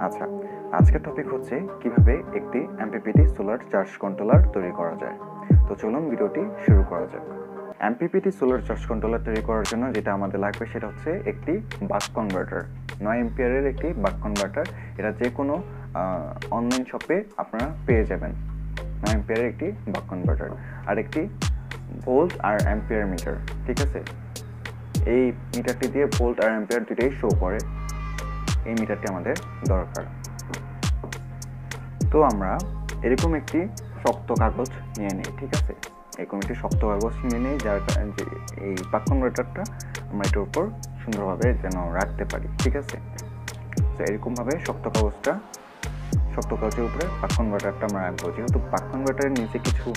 আচ্ছা, আজকের টপিক হচ্ছে কিভাবে একটি এমপিপিটি সোলার চার্জ কন্ট্রোলার তৈরি করা যায়। তো চলুন ভিডিওটি শুরু করা যাক। এমপিপিটি সোলার চার্জ কন্ট্রোলার তৈরি করার জন্য যেটা আমাদের লাগবে সেটা হচ্ছে একটি বাক কনভার্টার, 9 এম্পিয়ারের একটি বাক কনভার্টার। এটা যে কোনো অনলাইন শপে আপনারা পেয়ে যাবেন। 9 এম্পিয়ারের একটি বাক কনভার্টার আর একটি ভোল্ট আর অ্যাম্পিয়ার মিটার। ঠিক আছে, এই মিটারটি দিয়ে ভোল্ট আর অ্যাম্পিয়ার দুটোই শো করে। এই মিটারটি আমাদের দরকার। তো আমরা এরকম একটি শক্ত কাগজ নিয়ে নিই। ঠিক আছে, এরকম একটি শক্ত কাগজ নিয়ে নিই, যার কারণে যে এই বাক কনভার্টারটা আমরা এটার উপর সুন্দরভাবে যেন রাখতে পারি। ঠিক আছে, তো এরকমভাবে শক্ত কাগজের উপরে বাক কনভার্টারটা আমরা রাখবো। যেহেতু বাক কনভার্টারের নিচে কিছু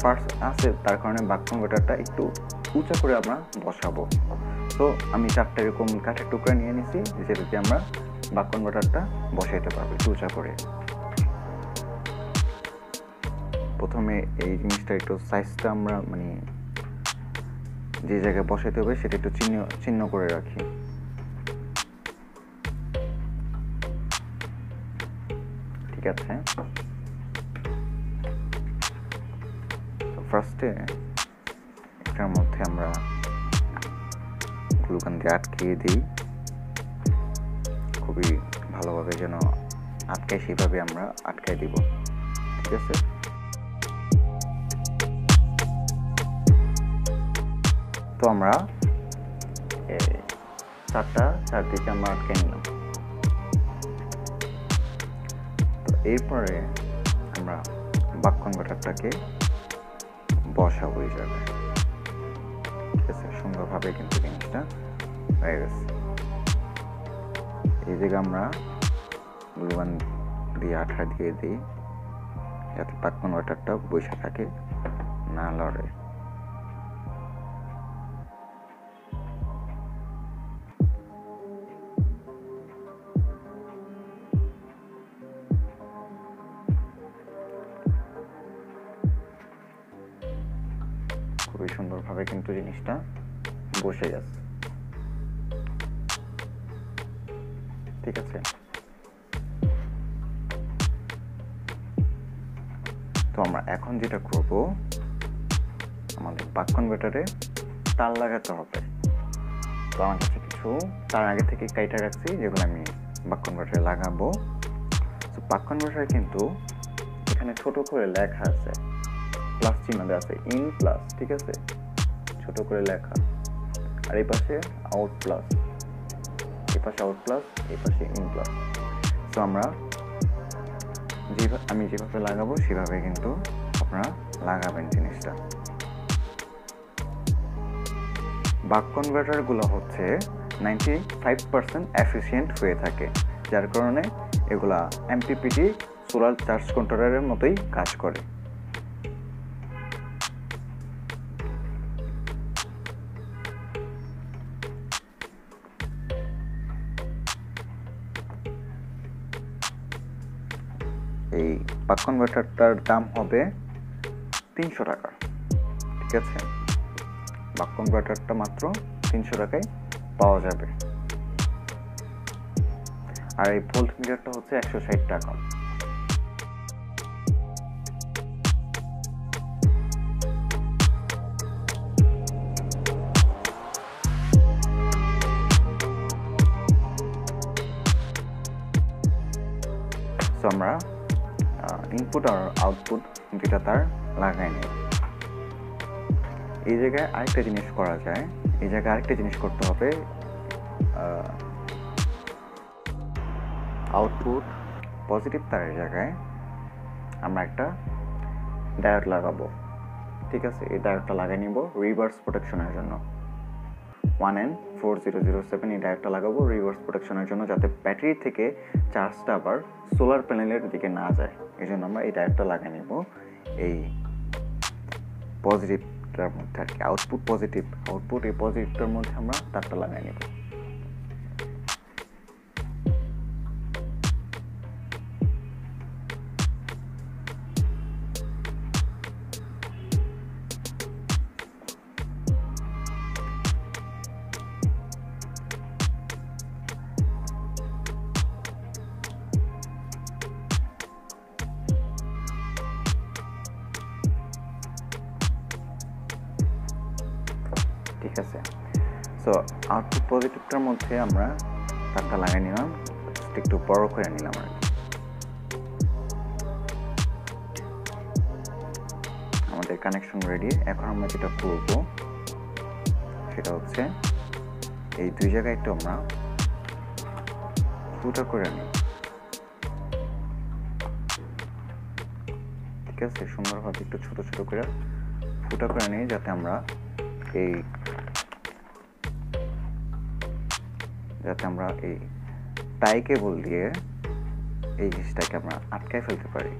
পার্টস আছে, তার কারণে বাক কনভার্টারটা একটু উঁচা করে আমরা বসাবো। তো আমি 4টা এরকম কাঠের টুকরা নিয়ে নিছি, যেটা দিয়ে আমরা বাক কনভার্টারটা বসাইতে পারবো একটু উঁচা করে। প্রথমে এই জিনিসটা একটু সাইজটা আমরা যে জায়গায় বসাইতে হবে সেটা একটু চিহ্ন করে রাখি। ঠিক আছে, ফার্স্টে এটার মধ্যে আমরা গ্লুগান দিয়ে আটকিয়ে দিই, খুবই ভালোভাবে যেন আটকায় সেভাবে আমরা আটকায় দিব। ঠিক আছে, তো আমরা চারদিকে আমরা আটকে নিলাম। তো এরপরে আমরা বাক কনভার্টারটাকে বসাবো এই জায়গায়। ঠিক আছে, সুন্দরভাবে কিন্তু জিনিসটা হয়ে গেছে। এই জায়গায় আমরা গ্লুগান দিয়ে আঠা দিয়ে দিই, যাতে বাক কনভার্টারটা বসে থাকে, না লড়ে। খুবই সুন্দরভাবে কিন্তু জিনিসটা বসে গেছে। ঠিক আছে, তো আমরা এখন যেটা করব, আমাদের বাক কনভার্টারে তার লাগাতে হবে। তো আমার কাছে কিছু তার আগে থেকে কাইটা রাখছি, যেগুলো আমি বাক কনভার্টারে লাগাবো। তো বাক কনভার্টারে কিন্তু এখানে ছোট করে লেখা আছে, প্লাস চিহ্ন দেওয়া আছে, ইন প্লাস। ঠিক আছে, ছোট করে লেখা। আর এই পাশে আউট প্লাস, এই পাশে আউট প্লাস, এই পাশে ইন প্লাস। তো আমি যেভাবে লাগাবো সেভাবে কিন্তু আপনারা লাগাবেন জিনিসটা। বাক কনভার্টারগুলো হচ্ছে 95% এফিশিয়েন্ট হয়ে থাকে, যার কারণে এগুলা এমপিপিটি সোলার চার্জ কন্ট্রোলারের মতোই কাজ করে। এই বাক কনভার্টারটার দাম হবে 300 টাকা। ঠিক আছে, বাক কনভার্টারটা মাত্র 300 টাকায় পাওয়া যাবে। আর এই ভোল্ট মিটারটা হচ্ছে 160 টাকা। তো আমরা ইনপুট আর আউটপুট দুটা তার লাগাই নিই। এই জায়গায় আরেকটা জিনিস করা যায়, এই জায়গায় আরেকটা জিনিস করতে হবে। আউটপুট পজিটিভ তারের জায়গায় আমরা একটা ডায়োড লাগাবো। ঠিক আছে, এই ডায়োডটা লাগাই নিব রিভার্স প্রোটেকশনের জন্য। 1N4007 এই ডায়োডটা লাগাবো রিভার্স প্রোটেকশনের জন্য, যাতে ব্যাটারি থেকে চার্জটা আবার সোলার প্যানেলের দিকে না যায়। এই জন্য আমরা এই ডায়োডটা লাগাই নিব এই পজিটিভটার মধ্যে আর কি। আউটপুট এই পজিটিভটার মধ্যে আমরা তারটা লাগাই নিব। সো আউটপুট পজিটিভটার মধ্যে আমরা তারটা লাগিয়ে নিলাম, একটু বড় করে নিলাম আর কি। আমাদের কানেকশন রেডি। এখন আমরা যেটা করব সেটা হচ্ছে এই দুই জায়গায় একটু আমরা ফুটা করে নিই, ঠিক আছে? সুন্দরভাবে একটু ছোট ছোট করে ফুটা করে নিই, যাতে আমরা এই টাই কেবল দিয়ে এই জিনিসটাকে আমরা আটকায় ফেলতে পারি।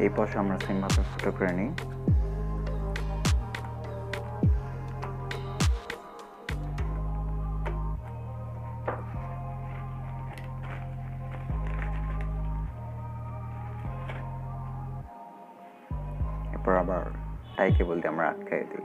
এই পাশে আমরা সেমভাবে ফুটো করে নিই। এরপর আবার টাই কেবল দিয়ে আমরা আটকাই দিই।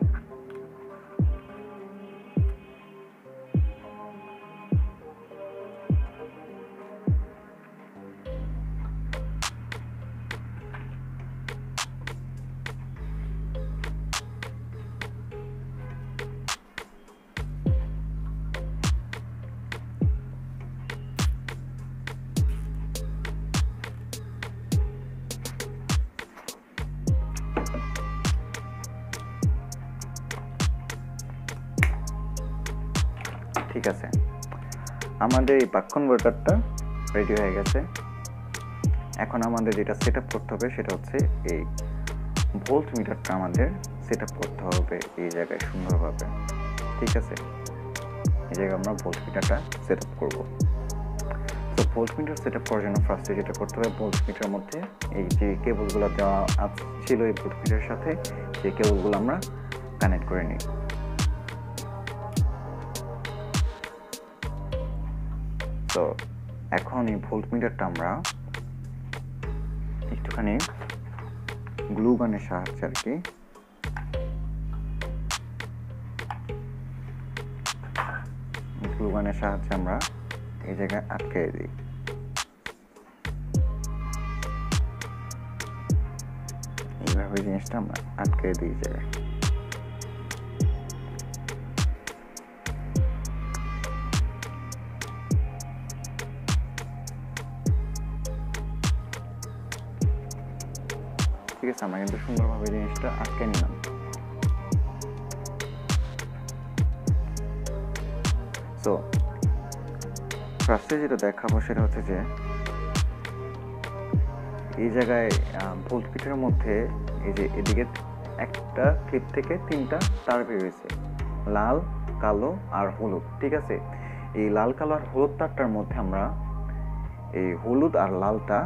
ঠিক আছে, আমাদের এই বাক কনভার্টারটা রেডি হয়ে গেছে। এখন আমাদের যেটা সেট আপ করতে হবে সেটা হচ্ছে এই ভোল্ট মিটারটা আমাদের সেট আপ করতে হবে এই জায়গায় সুন্দরভাবে, ঠিক আছে? এই জায়গায় আমরা ভোল্ট মিটারটা সেট আপ করবো। তো ভোল্ট মিটার সেট আপ করার জন্য ফার্স্টে যেটা করতে হবে, ভোল্ট মিটারের মধ্যে এই যে কেবলগুলো দেওয়া ছিল এই ভোল্ট মিটারের সাথে, সেই কেবলগুলো আমরা কানেক্ট করে নিই। তো এখন এই ভোল্ট মিটারটা আমরা একটুখানি গ্লু গানের সাহায্যে আর কি গ্লু গানের সাহায্যে আমরা এই জায়গায় আটকে দিই। এইভাবে জিনিসটা আমরা আটকে দিই জায়গায়। ঠিক আছে, আমরা কিন্তু সুন্দরভাবে জিনিসটা আটকে নিলাম। তো ফার্স্টে যেটা দেখাবো সেটা হচ্ছে যে এই জায়গায় ভোল্ট মিটারের মধ্যে এই যে এদিকে একটা ক্লিপ থেকে তিনটা তার বের হয়েছে, লাল, কালো আর হলুদ, ঠিক আছে? এই লাল, কালো আর হলুদ তারটার মধ্যে আমরা এই হলুদ আর লালটা,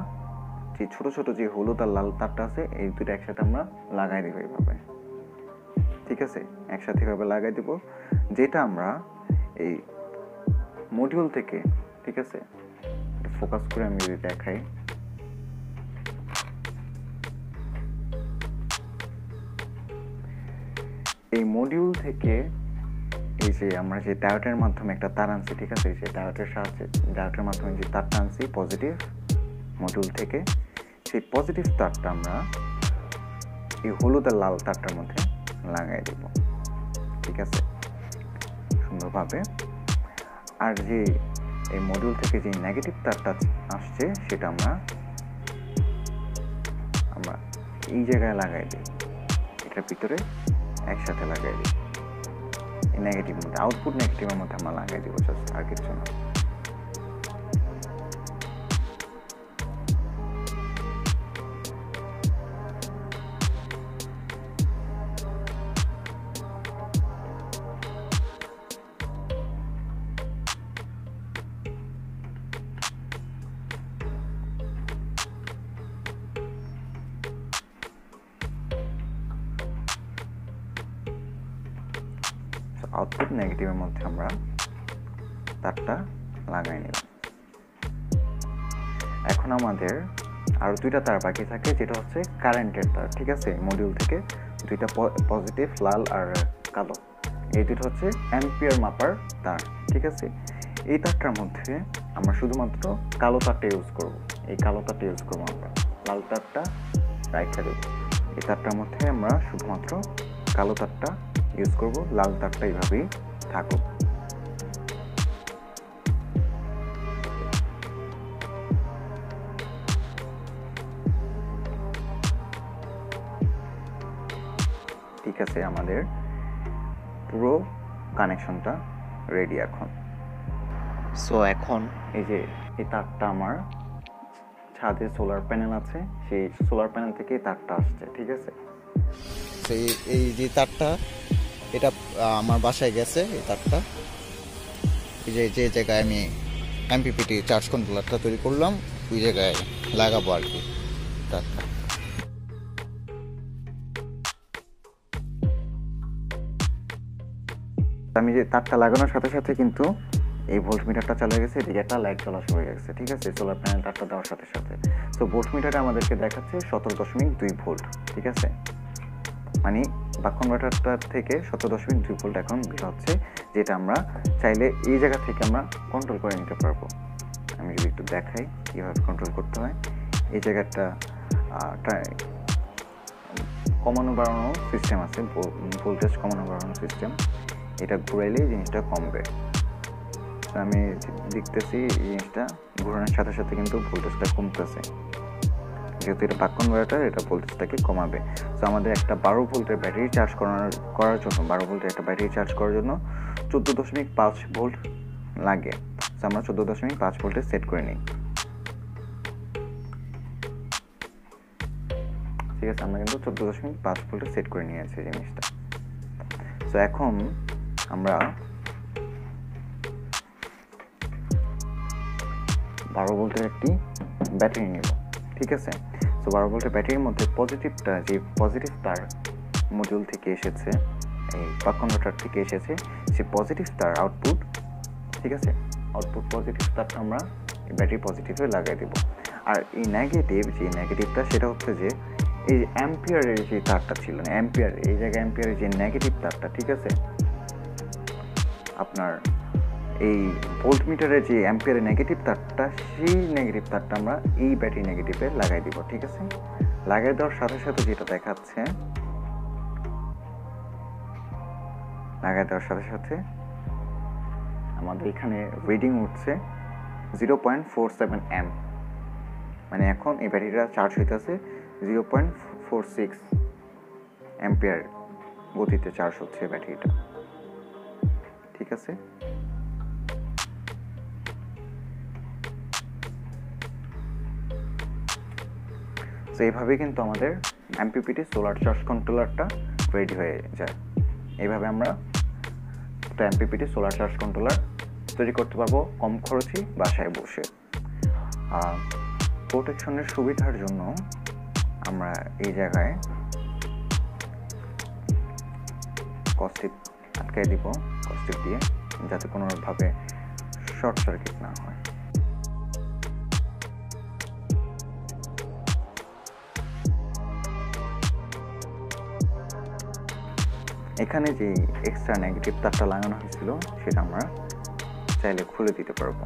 যে ছোট ছোট যে হলুদ আর লাল তারটা আছে, এই দুটো একসাথে আমরা লাগাই দিব এইভাবে, ঠিক আছে? একসাথে এভাবে লাগাই দিব, যেটা আমরা এই মডিউল থেকে, ঠিক আছে? ফোকাস করে আমি যদি দেখাই, এই মডিউল থেকে এই যে আমরা যে ডায়োডের মাধ্যমে একটা তার আনছি, ঠিক আছে? সেই ডায়োডের মাধ্যমে যে তারটা আনছি পজিটিভ মডিউল থেকে, সেই পজিটিভ তারটা আমরা এই হলুদ আর লাল তারটার মধ্যে লাগাই দেব, ঠিক আছে? সুন্দরভাবে। আর যে এই মডিউল থেকে যে নেগেটিভ তারটা আসছে সেটা আমরা এই জায়গায় লাগাই দিই, এটার ভিতরে একসাথে লাগাই দিই। এই নেগেটিভ মধ্যে, আউটপুট নেগেটিভের মধ্যে আমরা লাগাই দিব, জাস্ট আর কিছু না। আউটপুট নেগেটিভের মধ্যে আমরা তারটা লাগাই নিলাম। এখন আমাদের আরো দুইটা তার বাকি থাকে, যেটা হচ্ছে কারেন্টের তার। ঠিক আছে, মডিউল থেকে দুইটা পজিটিভ লাল আর কালো, এই দুটো হচ্ছে অ্যাম্পিয়ার মাপার তার। ঠিক আছে, এই তারটার মধ্যে আমরা শুধুমাত্র কালো তারটা ইউজ করব। এই কালো তারটা ইউজ করবো আমরা, লাল তারটা রাইখা দেব। এই তারটার মধ্যে আমরা শুধুমাত্র কালো তারটা ইউজ করব, লাল তারটা এইভাবেই থাকুক। ঠিক আছে, আমাদের পুরো কানেকশনটা রেডি এখন। সো এখন এই যে এই তারটা আমার ছাদে সোলার প্যানেল আছে, সেই সোলার প্যানেল থেকে এই তারটা আসছে। ঠিক আছে, এই যে তারটা এটা আমার বাসায় গেছে। এই তারটা এই যে জায়গায় আমি এমপিপিটি চার্জ কন্ট্রোলারটা তৈরি করলাম ওই জায়গায় লাগাবো আর কি তারটা। আমি যে তারটা লাগানোর সাথে সাথে কিন্তু এই ভোল্ট মিটারটা চালু হয়ে গেছে, এদিকে একটা লাইট জ্বলা শুরু হয়ে গেছে। ঠিক আছে, সোলার প্যানেল তারটা দেওয়ার সাথে সাথে। তো ভোল্ট মিটারটা আমাদেরকে দেখাচ্ছে 17.2 ভোল্ট। ঠিক আছে, মানে বাক কনভার্টারটা থেকে 17.2 ভোল্ট এখন বের হচ্ছে, যেটা আমরা চাইলে এই জায়গা থেকে আমরা কন্ট্রোল করে নিতে পারবো। আমি যদি একটু দেখাই কীভাবে কন্ট্রোল করতে হয়। এই জায়গাটা কমানো বাড়ানো সিস্টেম আছে, ভোল্টেজ কমানো বাড়ানো সিস্টেম। এটা ঘুরাইলেই জিনিসটা কমবে। আমি দেখতেছি এই জিনিসটা ঘোরানোর সাথে সাথে কিন্তু ভোল্টেজটা কমতেছে, যেহেতু এটা বাক কনভার্টার, এটা ভোল্টেজটাকে কমাবে। তো আমাদের একটা 12 ভোল্টের ব্যাটারি চার্জ করার জন্য 12 ভোল্টের একটা ব্যাটারি চার্জ করার জন্য 14.5 ভোল্ট লাগে। তো আমরা 14.5 ভোল্টে সেট করে নিই। ঠিক আছে, আমরা কিন্তু 14.5 ভোল্টে সেট করে নিয়েছি জিনিসটা। তো এখন আমরা 12 ভোল্টের একটি ব্যাটারি নেব। ঠিক আছে, তো 12 ভোল্টের ব্যাটারির মধ্যে পজিটিভটা, যে পজিটিভ তার মডিউল থেকে এসেছে, এই বাক কনভার্টার থেকে এসেছে, সে পজিটিভ তার আউটপুট। ঠিক আছে, আউটপুট পজিটিভ তারটা আমরা এই ব্যাটারি পজিটিভে লাগাই দেব। আর এই নেগেটিভটা সেটা হচ্ছে যে এই অ্যাম্পিয়ারের যে তারটা ছিল না, অ্যাম্পিয়ার এই জায়গায় অ্যাম্পিয়ারের যে নেগেটিভ তারটা, ঠিক আছে, আপনার এই ভোল্ট মিটারের যে অ্যাম্পিয়ারের নেগেটিভ তারটা, সেই নেগেটিভ তারটা আমরা এই ব্যাটারি নেগেটিভে লাগাই দিব। ঠিক আছে, লাগাই দেওয়ার সাথে সাথে যেটা দেখাচ্ছে, লাগাই দেওয়ার সাথে সাথে আমাদের এখানে রিডিং উঠছে 0.47 অ্যাম্প। মানে এখন এই ব্যাটারিটা চার্জ হইতেছে 0.46 অ্যাম্পিয়ার গতিতে চার্জ হচ্ছে ব্যাটারিটা। ঠিক আছে, তো এইভাবেই কিন্তু আমাদের এমপিপিটি সোলার চার্জ কন্ট্রোলারটা রেডি হয়ে যায়। এইভাবে আমরা একটা এমপিপিটি সোলার চার্জ কন্ট্রোলার তৈরি করতে পারবো কম খরচে বাসায় বসে। প্রোটেকশনের সুবিধার জন্য আমরা এই জায়গায় কস্টিপ আটকাই দিব, কস্টিপ দিয়ে, যাতে কোনোভাবে শর্ট সার্কিট না হয়। এখানে যে এক্সট্রা নেগেটিভ তারটা লাগানো হয়েছিল সেটা আমরা চাইলে খুলে দিতে পারবো।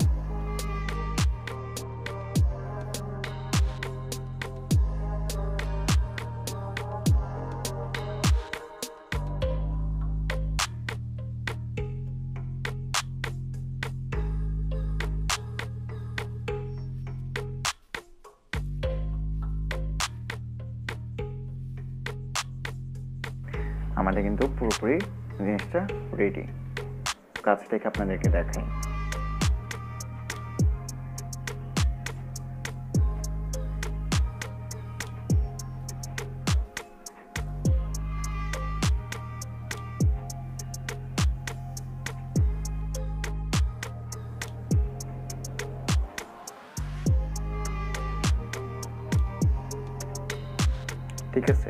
আমাদের কিন্তু পুরোপুরি জিনিসটা রেডি। কাছ থেকে আপনাদেরকে দেখাই। ঠিক আছে,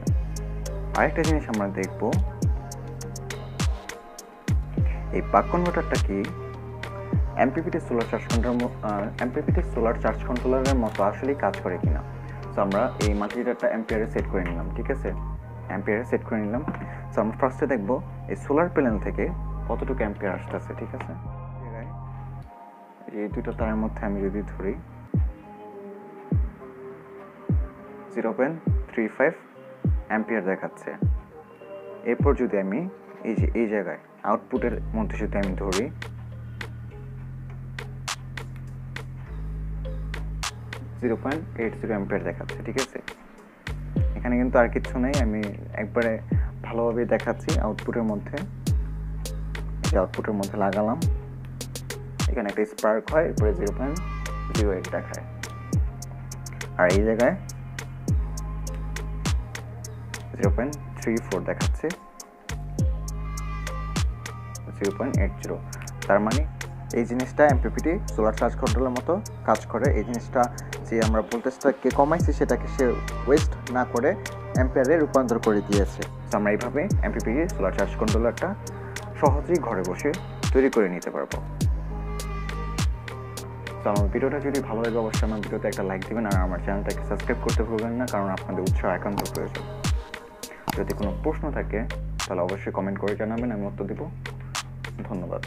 আরেকটা জিনিস আমরা দেখব, এই বাক কনভার্টারটা কি MPPT সোলার চার্জ কন্ট্রোলারের মতো আসলেই কাজ করে কিনা। সো আমরা এই মাল্টিমিটারটা অ্যাম্পিয়ারে সেট করে নিলাম, ঠিক আছে, অ্যাম্পিয়ারে সেট করে নিলাম। সো আমরা ফার্স্টে দেখবো এই সোলার প্যানেল থেকে কতটুকু অ্যাম্পিয়ার আসতেছে, ঠিক আছে। এই দুটো তারের মধ্যে আমি যদি ধরি 0.35 অ্যাম্পিয়ার দেখাচ্ছে। এরপর যদি আমি এই জায়গায় আউটপুটের মধ্যে যদি আমি ধরি 0.80 অ্যাম্পিয়ার দেখাচ্ছে, ঠিক আছে। এখানে কিন্তু আর কিছু নেই, আমি একবারে ভালোভাবে দেখাচ্ছি আউটপুটের মধ্যে। এই আউটপুটের মধ্যে লাগালাম, এখানে একটা স্পার্ক হয়, এরপরে 0.08 দেখায়। আর এই জায়গায় 0.34 দেখাচ্ছে, 0.80। তার মানে এই জিনিসটা MPPT সোলার চার্জ কন্ট্রোলের মতো কাজ করে। এই জিনিসটা যে আমরা ভোল্টেজটাকে কমাইছি সেটাকে সে ওয়েস্ট না করে অ্যাম্পিয়ারে রূপান্তর করে দিয়েছে। তো আমরা এইভাবে MPPT সোলার চার্জ কন্ট্রোলারটা সহজেই ঘরে বসে তৈরি করে নিতে পারবো। তো আমার ভিডিওটা যদি ভালো লাগে অবশ্যই আমার ভিডিওতে একটা লাইক দিবেন, আর আমার চ্যানেলটাকে সাবস্ক্রাইব করতে ভুলবেন না, কারণ আপনাদের উৎসাহ একান্ত প্রয়োজন। যদি কোনো প্রশ্ন থাকে তাহলে অবশ্যই কমেন্ট করে জানাবেন, আমি উত্তর দেব। ধন্যবাদ।